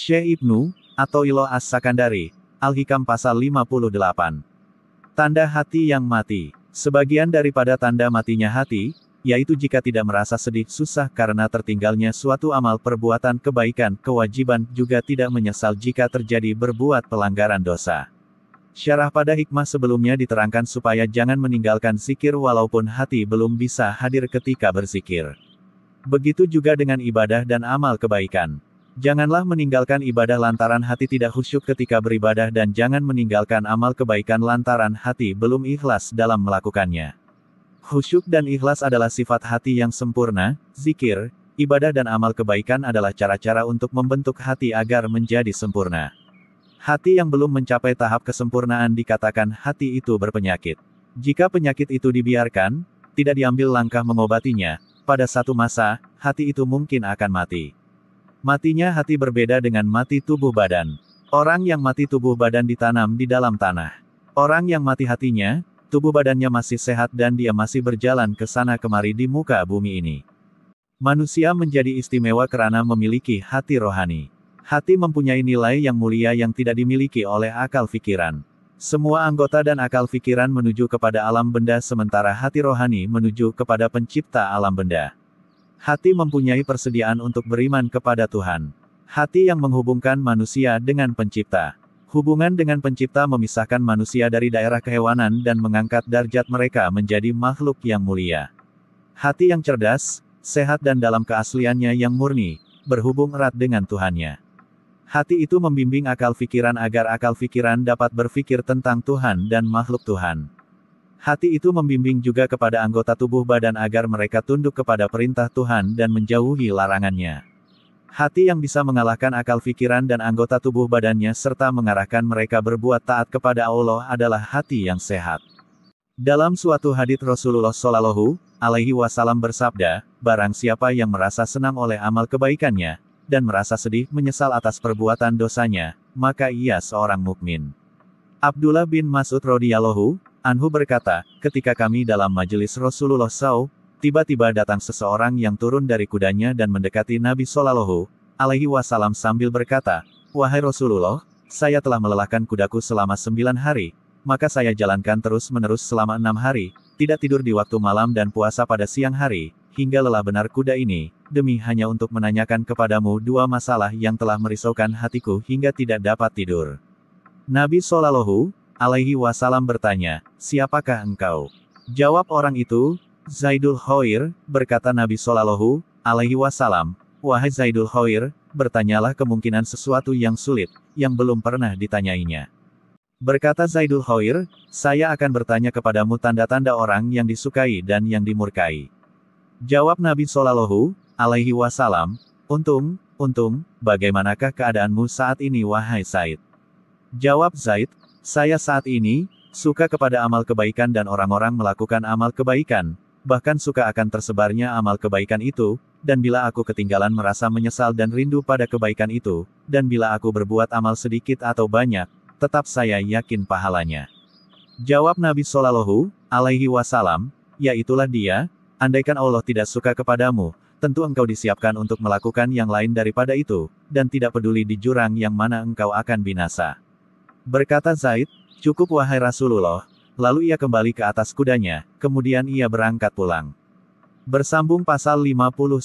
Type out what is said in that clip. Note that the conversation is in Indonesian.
Syekh Ibnu Athaillah As-Sakandari, Al-Hikam pasal 58. Tanda hati yang mati. Sebagian daripada tanda matinya hati, yaitu jika tidak merasa sedih susah karena tertinggalnya suatu amal perbuatan kebaikan kewajiban, juga tidak menyesal jika terjadi berbuat pelanggaran dosa. Syarah pada hikmah sebelumnya diterangkan supaya jangan meninggalkan zikir walaupun hati belum bisa hadir ketika berzikir. Begitu juga dengan ibadah dan amal kebaikan. Janganlah meninggalkan ibadah lantaran hati tidak khusyuk ketika beribadah, dan jangan meninggalkan amal kebaikan lantaran hati belum ikhlas dalam melakukannya. Khusyuk dan ikhlas adalah sifat hati yang sempurna. Zikir, ibadah dan amal kebaikan adalah cara-cara untuk membentuk hati agar menjadi sempurna. Hati yang belum mencapai tahap kesempurnaan dikatakan hati itu berpenyakit. Jika penyakit itu dibiarkan, tidak diambil langkah mengobatinya, pada satu masa, hati itu mungkin akan mati. Matinya hati berbeda dengan mati tubuh badan. Orang yang mati tubuh badan ditanam di dalam tanah. Orang yang mati hatinya, tubuh badannya masih sehat dan dia masih berjalan ke sana kemari di muka bumi ini. Manusia menjadi istimewa karena memiliki hati rohani. Hati mempunyai nilai yang mulia yang tidak dimiliki oleh akal pikiran. Semua anggota dan akal pikiran menuju kepada alam benda, sementara hati rohani menuju kepada pencipta alam benda. Hati mempunyai persediaan untuk beriman kepada Tuhan. Hati yang menghubungkan manusia dengan pencipta. Hubungan dengan pencipta memisahkan manusia dari daerah kehewanan dan mengangkat derajat mereka menjadi makhluk yang mulia. Hati yang cerdas, sehat dan dalam keasliannya yang murni, berhubung erat dengan Tuhannya. Hati itu membimbing akal pikiran agar akal pikiran dapat berpikir tentang Tuhan dan makhluk Tuhan. Hati itu membimbing juga kepada anggota tubuh badan agar mereka tunduk kepada perintah Tuhan dan menjauhi larangannya. Hati yang bisa mengalahkan akal pikiran dan anggota tubuh badannya serta mengarahkan mereka berbuat taat kepada Allah adalah hati yang sehat. Dalam suatu hadits Rasulullah Shallallahu Alaihi Wasallam bersabda, barang siapa yang merasa senang oleh amal kebaikannya, dan merasa sedih menyesal atas perbuatan dosanya, maka ia seorang mukmin. Abdullah bin Mas'ud radhiyallahu anhu berkata, ketika kami dalam majelis Rasulullah SAW, tiba-tiba datang seseorang yang turun dari kudanya dan mendekati Nabi Shallallahu Alaihi Wasallam sambil berkata, wahai Rasulullah, saya telah melelahkan kudaku selama 9 hari, maka saya jalankan terus-menerus selama 6 hari, tidak tidur di waktu malam dan puasa pada siang hari, hingga lelah benar kuda ini, demi hanya untuk menanyakan kepadamu 2 masalah yang telah merisaukan hatiku hingga tidak dapat tidur. Nabi Shallallahu Alaihi Wasallam bertanya, siapakah engkau? Jawab orang itu, Zaidul Khair. Berkata Nabi Shallallahu Alaihi Wasallam, wahai Zaidul Khair, bertanyalah kemungkinan sesuatu yang sulit, yang belum pernah ditanyainya. Berkata Zaidul Khair, saya akan bertanya kepadamu tanda-tanda orang yang disukai dan yang dimurkai. Jawab Nabi Shallallahu Alaihi Wasallam, untung, bagaimanakah keadaanmu saat ini wahai Zaid? Jawab Zaid, saya saat ini, suka kepada amal kebaikan dan orang-orang melakukan amal kebaikan, bahkan suka akan tersebarnya amal kebaikan itu, dan bila aku ketinggalan merasa menyesal dan rindu pada kebaikan itu, dan bila aku berbuat amal sedikit atau banyak, tetap saya yakin pahalanya. Jawab Nabi Shallallahu Alaihi Wasallam, ya itulah dia, andaikan Allah tidak suka kepadamu, tentu engkau disiapkan untuk melakukan yang lain daripada itu, dan tidak peduli di jurang yang mana engkau akan binasa. Berkata Zaid, cukup wahai Rasulullah, lalu ia kembali ke atas kudanya, kemudian ia berangkat pulang. Bersambung pasal 59.